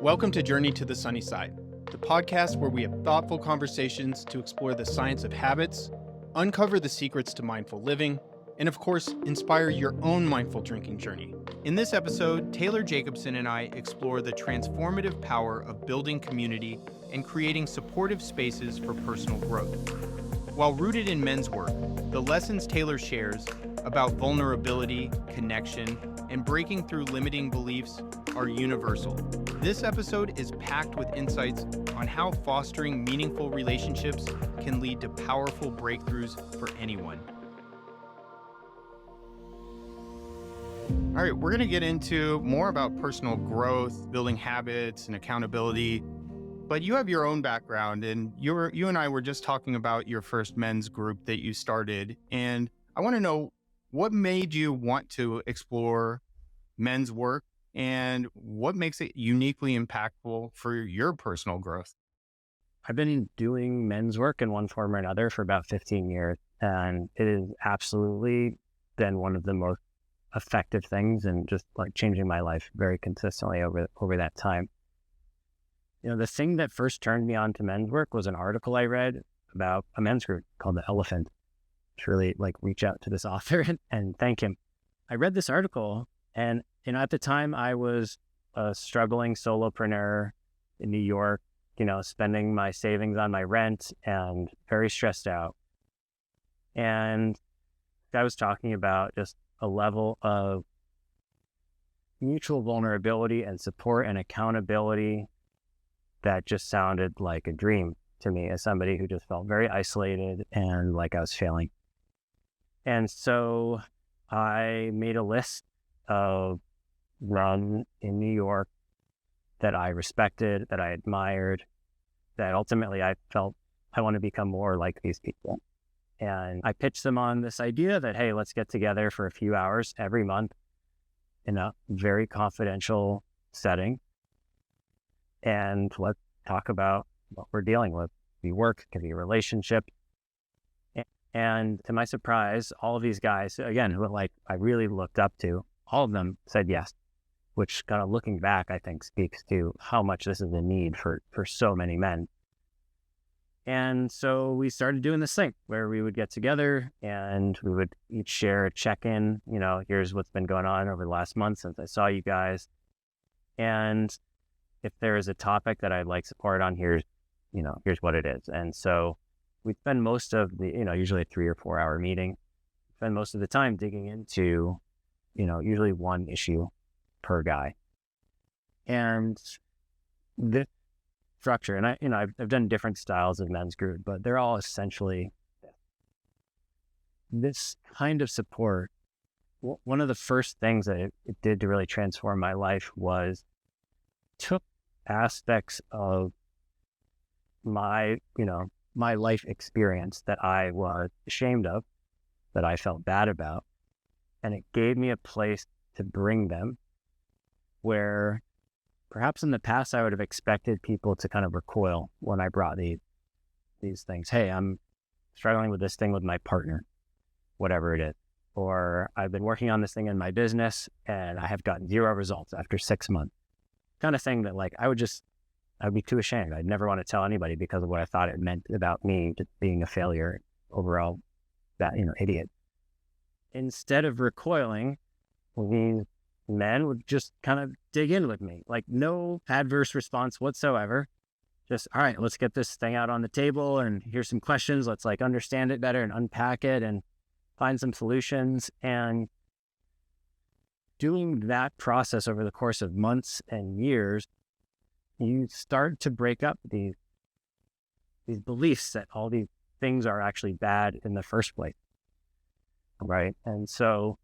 Welcome to Journey to the Sunnyside, the podcast where we have thoughtful conversations to explore the science of habits, uncover the secrets to mindful living, and of course, inspire your own mindful drinking journey. In this episode, Taylor Jacobson and I explore the transformative power of building community and creating supportive spaces for personal growth. While rooted in men's work, the lessons Taylor shares about vulnerability, connection, and breaking through limiting beliefs are universal. This episode is packed with insights on how fostering meaningful relationships can lead to powerful breakthroughs for anyone. All right, we're going to get into more about personal growth, building habits, and accountability. But you have your own background, and you and I were just talking about your first men's group that you started. And I want to know what made you want to explore men's work and what makes it uniquely impactful for your personal growth. I've been doing men's work in one form or another for about 15 years, and it has absolutely been one of the most effective things and just like changing my life very consistently over that time. You know, the thing that first turned me on to men's work was an article I read about a men's group called The Elephant. It's really like reach out to this author and thank him. I read this article, and at the time I was a struggling solopreneur in New York, spending my savings on my rent and very stressed out. And I was talking about just a level of mutual vulnerability and support and accountability that just sounded like a dream to me as somebody who just felt very isolated and like I was failing. And so I made a list of men in New York that I respected, that I admired, that ultimately I felt I want to become more like these people. And I pitched them on this idea that, hey, let's get together for a few hours every month in a very confidential setting. And let's talk about what we're dealing with. It could be work, it could be a relationship. And to my surprise, all of these guys, again, who I really looked up to, all of them said yes, which kind of looking back, I think speaks to how much this is a need for so many men. And so we started doing this thing where we would get together and we would each share a check-in, here's what's been going on over the last month since I saw you guys. And if there is a topic that I'd like support on, here's what it is. And so we spend most of the, usually a 3 or 4 hour meeting, spend most of the time digging into, usually one issue per guy. And this structure, and I've done different styles of men's group, but they're all essentially this kind of support. One of the first things that it did to really transform my life was took aspects of my life experience that I was ashamed of, that I felt bad about, and it gave me a place to bring them where perhaps in the past I would have expected people to kind of recoil when I brought these things. Hey, I'm struggling with this thing with my partner, whatever it is. Or I've been working on this thing in my business and I have gotten 0 results after 6 months. Kind of thing that I'd be too ashamed. I'd never want to tell anybody because of what I thought it meant about me just being a failure, overall, that, idiot. Instead of recoiling, these men would just kind of dig in with me, like no adverse response whatsoever. Just, all right, let's get this thing out on the table and here's some questions. Let's understand it better and unpack it and find some solutions. And doing that process over the course of months and years, you start to break up these beliefs that all these things are actually bad in the first place, right? And so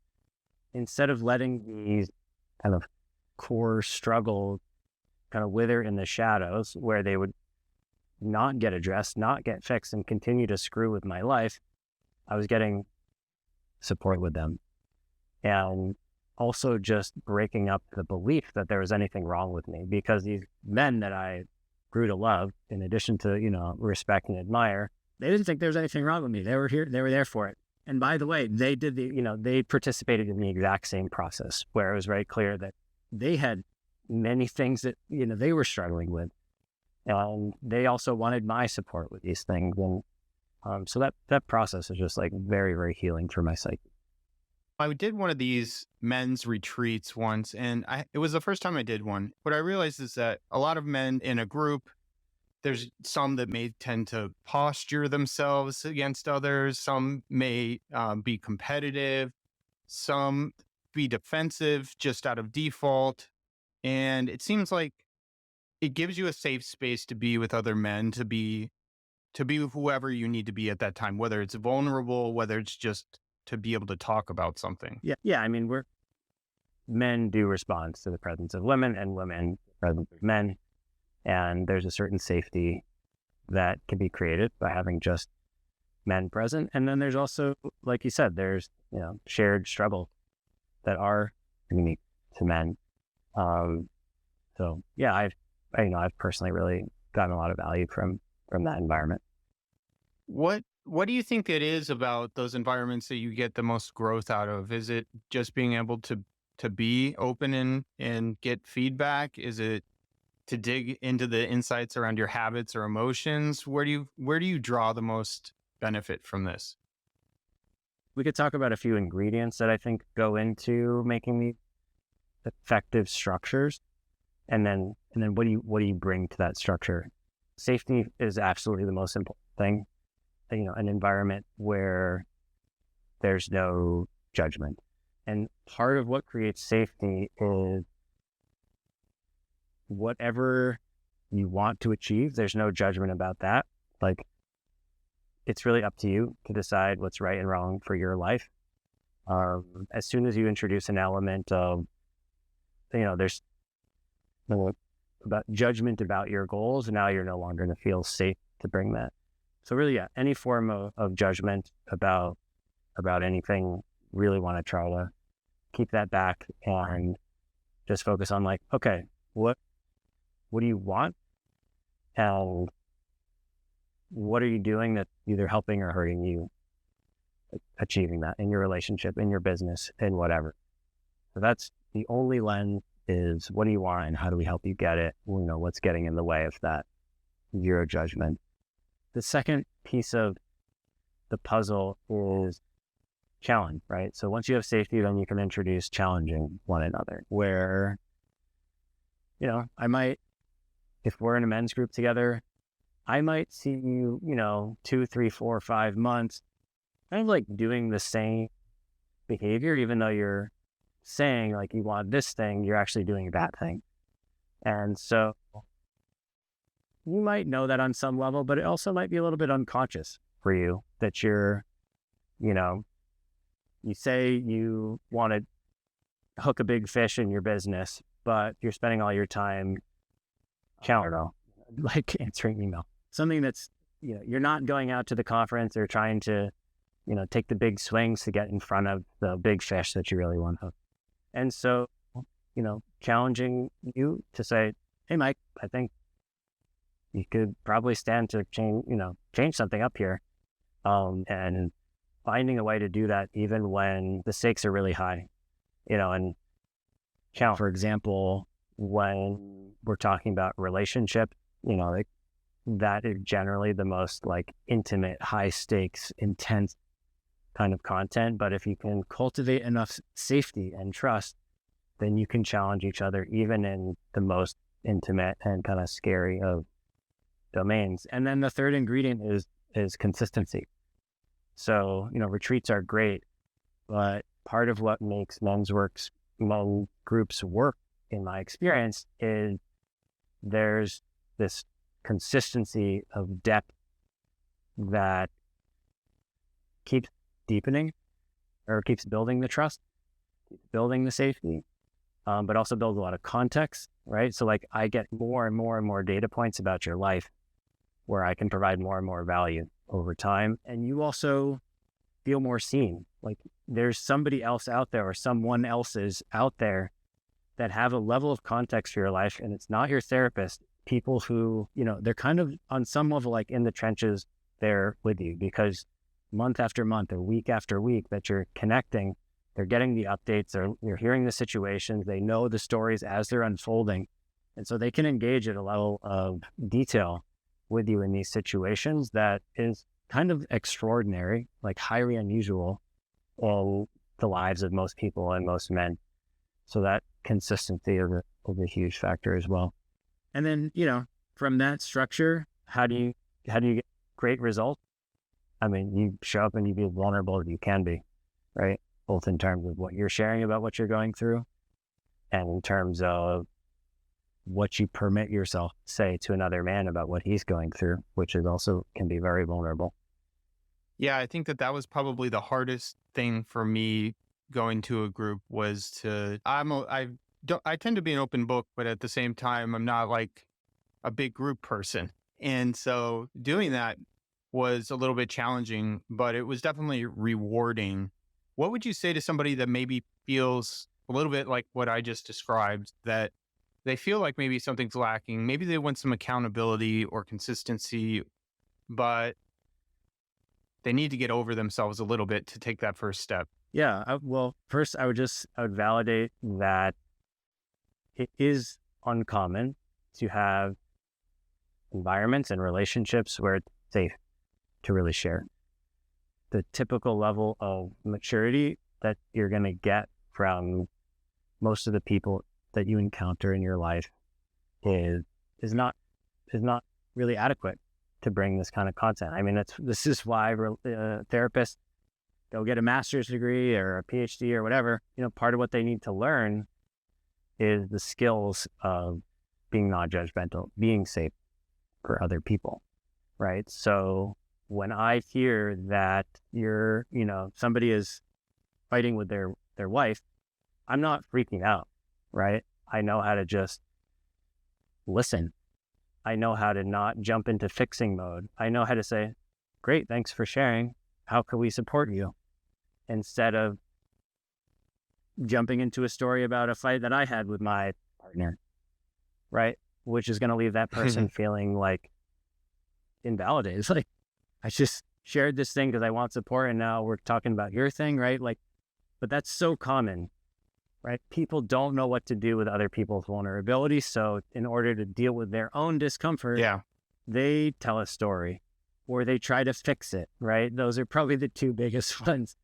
instead of letting these kind of core struggles kind of wither in the shadows where they would not get addressed, not get fixed, and continue to screw with my life, I was getting support with them. And also just breaking up the belief that there was anything wrong with me, because these men that I grew to love, in addition to, respect and admire, they didn't think there was anything wrong with me. They were there for it. And by the way, they did they participated in the exact same process where it was very clear that they had many things that, they were struggling with. And they also wanted my support with these things. And so that process is just like very, very healing for my psyche. I did one of these men's retreats once, and it was the first time I did one. What I realized is that a lot of men in a group, there's some that may tend to posture themselves against others. Some may be competitive. Some be defensive just out of default. And it seems like it gives you a safe space to be with other men, to be whoever you need to be at that time, whether it's vulnerable, whether it's just to be able to talk about something. Yeah. I mean, men do respond to the presence of women, and women to the presence of men. And there's a certain safety that can be created by having just men present. And then there's also, like you said, there's, shared struggles that are unique to men. So yeah, I've personally really gotten a lot of value from that environment. What do you think it is about those environments that you get the most growth out of? Is it just being able to be open and get feedback? Is it to dig into the insights around your habits or emotions? Where do you draw the most benefit from this? We could talk about a few ingredients that I think go into making these effective structures, and then what do you bring to that structure? Safety is absolutely the most important thing. An environment where there's no judgment. And part of what creates safety is whatever you want to achieve, there's no judgment about that. Like, it's really up to you to decide what's right and wrong for your life. As soon as you introduce an element of, there's about judgment about your goals, now you're no longer going to feel safe to bring that. So really, yeah, any form of judgment about anything, really want to try to keep that back and just focus on like, okay, what do you want? And what are you doing that's either helping or hurting you achieving that in your relationship, in your business, in whatever? So that's the only lens, is what do you want and how do we help you get it? What's getting in the way of that? Zero judgment. The second piece of the puzzle is challenge, right? So once you have safety, then you can introduce challenging one another, where, I might, if we're in a men's group together, I might see you, 2, 3, 4, 5 months, kind of like doing the same behavior, even though you're saying like you want this thing, you're actually doing that thing. And so you might know that on some level, but it also might be a little bit unconscious for you that you're, you say you want to hook a big fish in your business, but you're spending all your time, like answering email. Something that's, you're not going out to the conference or trying to, take the big swings to get in front of the big fish that you really want to hook. And so, challenging you to say, hey, Mike, I think you could probably stand to change something up here. And finding a way to do that even when the stakes are really high, and challenge, for example, when we're talking about relationship, like that is generally the most like intimate, high stakes, intense kind of content. But if you can cultivate enough safety and trust, then you can challenge each other even in the most intimate and kind of scary of domains. And then the third ingredient is consistency. So, retreats are great, but part of what makes men's groups work, in my experience, is there's this consistency of depth that keeps deepening or keeps building the trust, keeps building the safety, but also builds a lot of context, right? So like I get more and more and more data points about your life where I can provide more and more value over time. And you also feel more seen. Like there's somebody else out there or someone else is out there that have a level of context for your life. And it's not your therapist, people who, they're kind of on some level, like in the trenches there with you, because month after month or week after week that you're connecting, They're getting the updates, they're hearing the situations, they know the stories as they're unfolding. And so they can engage at a level of detail with you in these situations that is kind of extraordinary, like highly unusual in the lives of most people and most men. So that consistency is a huge factor as well. And then, from that structure, how do you get great results? I mean, you show up and you be as vulnerable as you can be, right? Both in terms of what you're sharing about what you're going through and in terms of what you permit yourself to say to another man about what he's going through, which is also can be very vulnerable. Yeah, I think that was probably the hardest thing for me going to a group was I tend to be an open book, but at the same time, I'm not like a big group person. And so doing that was a little bit challenging, but it was definitely rewarding. What would you say to somebody that maybe feels a little bit like what I just described, that they feel like maybe something's lacking? Maybe they want some accountability or consistency, but they need to get over themselves a little bit to take that first step. Yeah. Well, first I would validate that it is uncommon to have environments and relationships where it's safe to really share. The typical level of maturity that you're going to get from most of the people that you encounter in your life is not really adequate to bring this kind of content. I mean, this is why therapists go get a master's degree or a PhD or whatever. Part of what they need to learn is the skills of being non-judgmental, being safe for other people, right? So when I hear that somebody is fighting with their wife, I'm not freaking out, right? I know how to just listen. I know how to not jump into fixing mode. I know how to say, great, thanks for sharing. How can we support you? Instead of jumping into a story about a fight that I had with my partner, right? Which is going to leave that person feeling like invalidated. It's like, I just shared this thing because I want support and now we're talking about your thing, right? But that's so common, right? People don't know what to do with other people's vulnerability. So in order to deal with their own discomfort, they tell a story or they try to fix it, right? Those are probably the two biggest ones,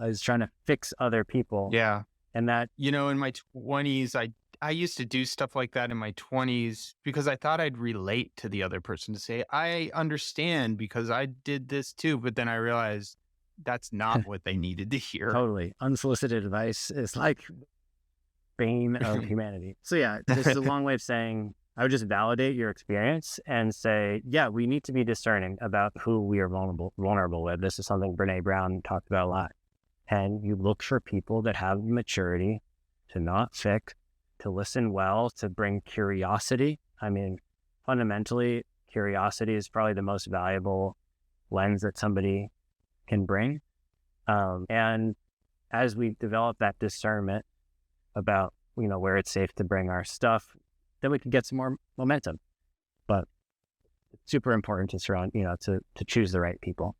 is trying to fix other people. Yeah. And that, in my 20s, I used to do stuff like that in my 20s because I thought I'd relate to the other person, to say, I understand because I did this too. But then I realized that's not what they needed to hear. Totally. Unsolicited advice is like bane of humanity. So yeah, this is a long way of saying, I would just validate your experience and say, yeah, we need to be discerning about who we are vulnerable with. This is something Brene Brown talked about a lot. And you look for people that have maturity to not fix, to listen well, to bring curiosity. I mean, fundamentally, curiosity is probably the most valuable lens that somebody can bring. And as we develop that discernment about, where it's safe to bring our stuff, then we can get some more momentum. But it's super important to surround, to choose the right people.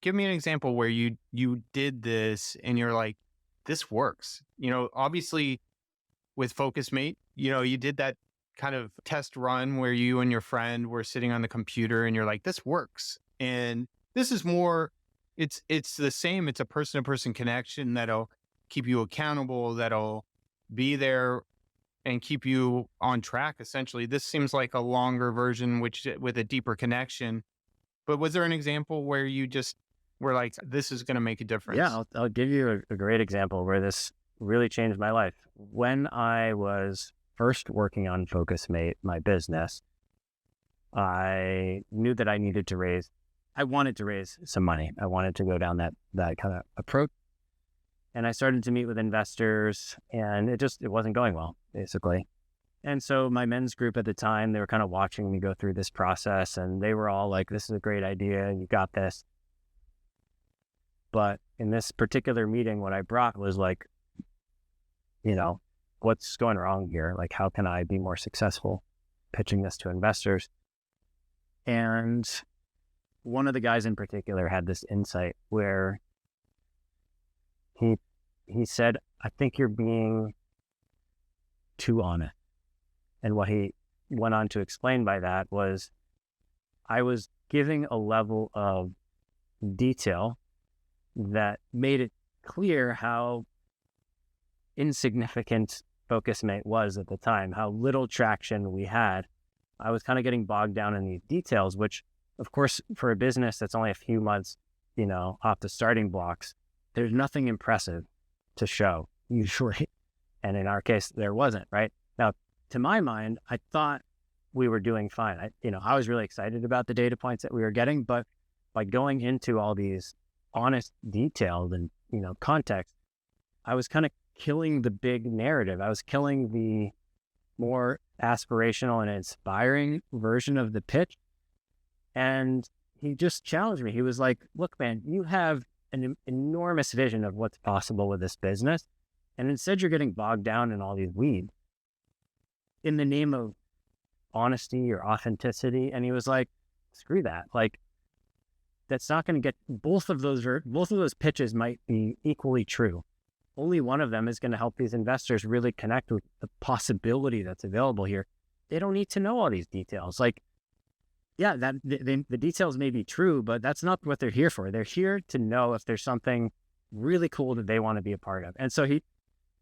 Give me an example where you did this and you're like, this works. Obviously with FocusMate, you did that kind of test run where you and your friend were sitting on the computer and you're like, this works. And this is more, it's the same. It's a person-to-person connection that'll keep you accountable, that'll be there and keep you on track. Essentially, this seems like a longer version, with a deeper connection. But was there an example where you just were like, this is going to make a difference? Yeah, I'll give you a great example where this really changed my life. When I was first working on FocusMate, my business, I knew that I wanted to raise some money. I wanted to go down that kind of approach. And I started to meet with investors and it wasn't going well, basically. And so my men's group at the time, they were kind of watching me go through this process and they were all like, this is a great idea. You got this. But in this particular meeting, what I brought was like, what's going wrong here? Like, how can I be more successful pitching this to investors? And one of the guys in particular had this insight where he he said, I think you're being too honest. And what he went on to explain by that was I was giving a level of detail that made it clear how insignificant Focusmate was at the time, how little traction we had. I was kind of getting bogged down in these details, which, of course, for a business that's only a few months, off the starting blocks, there's nothing impressive to show usually. And in our case, there wasn't, right? Now, to my mind, I thought we were doing fine. I was really excited about the data points that we were getting, but by going into all these honest details and, context, I was kind of killing the big narrative. I was killing the more aspirational and inspiring version of the pitch. And he just challenged me. He was like, look, man, you have an enormous vision of what's possible with this business. And instead you're getting bogged down in all these weeds in the name of honesty or authenticity. And he was like, screw that. Like, that's not going to get both of those pitches might be equally true. Only one of them is going to help these investors really connect with the possibility that's available here. They don't need to know all these details. Like, yeah, the details may be true, but that's not what they're here for. They're here to know if there's something really cool that they want to be a part of. And so he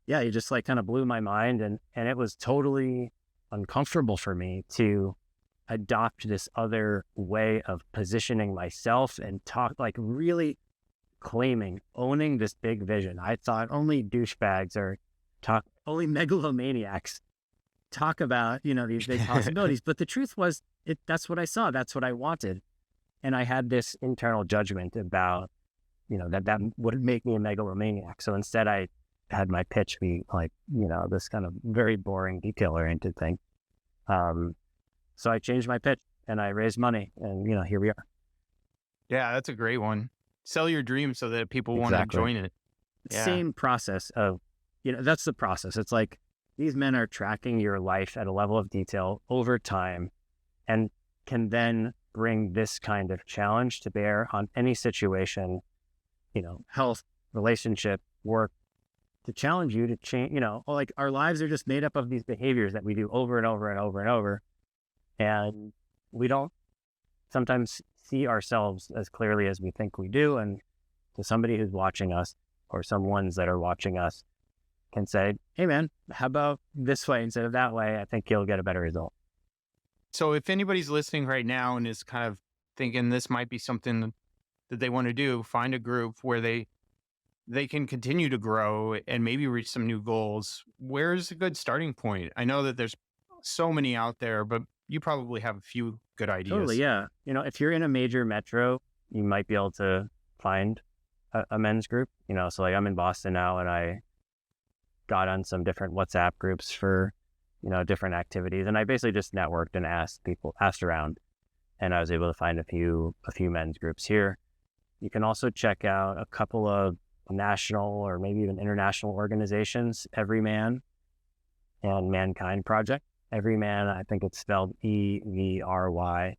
just like kind of blew my mind, and it was totally uncomfortable for me to adopt this other way of positioning myself and talk, like really owning this big vision. I thought only douchebags only megalomaniacs talk about, these big possibilities. But the truth was, that's what I saw. That's what I wanted. And I had this internal judgment about, that would make me a megalomaniac. So instead I had my pitch be like, this kind of very boring detail-oriented thing. So I changed my pitch and I raised money, and, here we are. Yeah, that's a great one. Sell your dream so that people want to join it. Yeah. Same process of, that's the process. It's like these men are tracking your life at a level of detail over time and can then bring this kind of challenge to bear on any situation, health, relationship, work, to challenge you to change, like our lives are just made up of these behaviors that we do over and over and over and over. And we don't sometimes see ourselves as clearly as we think we do. And to somebody who's watching us, or some ones that are watching us, can say, hey man, how about this way instead of that way? I think you'll get a better result. So if anybody's listening right now and is kind of thinking this might be something that they want to do, find a group where they can continue to grow and maybe reach some new goals. Where's a good starting point? I know that there's so many out there, but you probably have a few good ideas. Totally, yeah. If you're in a major metro, you might be able to find a men's group. So like I'm in Boston now, and I got on some different WhatsApp groups for, different activities. And I basically just networked and asked around, and I was able to find a few men's groups here. You can also check out a couple of national or maybe even international organizations, Everyman and Mankind Project. Everyman, I think it's spelled EVRYMAN.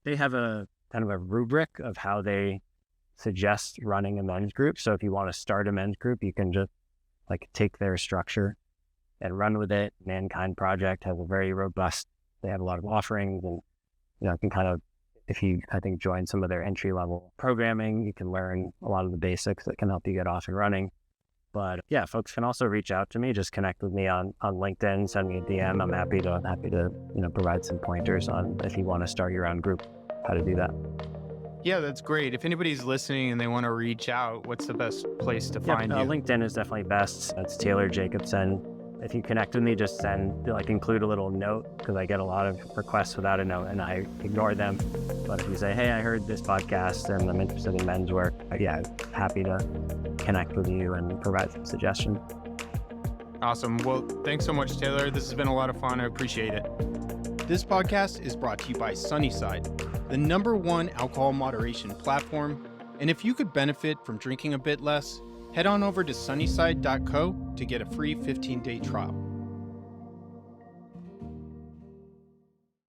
They have a kind of a rubric of how they suggest running a men's group. So if you want to start a men's group, you can just like take their structure and run with it. Mankind Project has a very robust, they have a lot of offerings, and can kind of, if you, I think, join some of their entry-level programming, you can learn a lot of the basics that can help you get off and running. But yeah, folks can also reach out to me. Just connect with me on LinkedIn, send me a DM. I'm happy to provide some pointers on, if you want to start your own group, how to do that. Yeah, that's great. If anybody's listening and they want to reach out, what's the best place to find you? LinkedIn is definitely best. It's Taylor Jacobson. If you connect with me, just include a little note, because I get a lot of requests without a note and I ignore them. But if you say, hey, I heard this podcast and I'm interested in men's work, happy to connect with you and provide some suggestions. Awesome. Well, thanks so much, Taylor. This has been a lot of fun. I appreciate it. This podcast is brought to you by Sunnyside, the #1 alcohol moderation platform. And if you could benefit from drinking a bit less, head on over to sunnyside.co to get a free 15-day trial.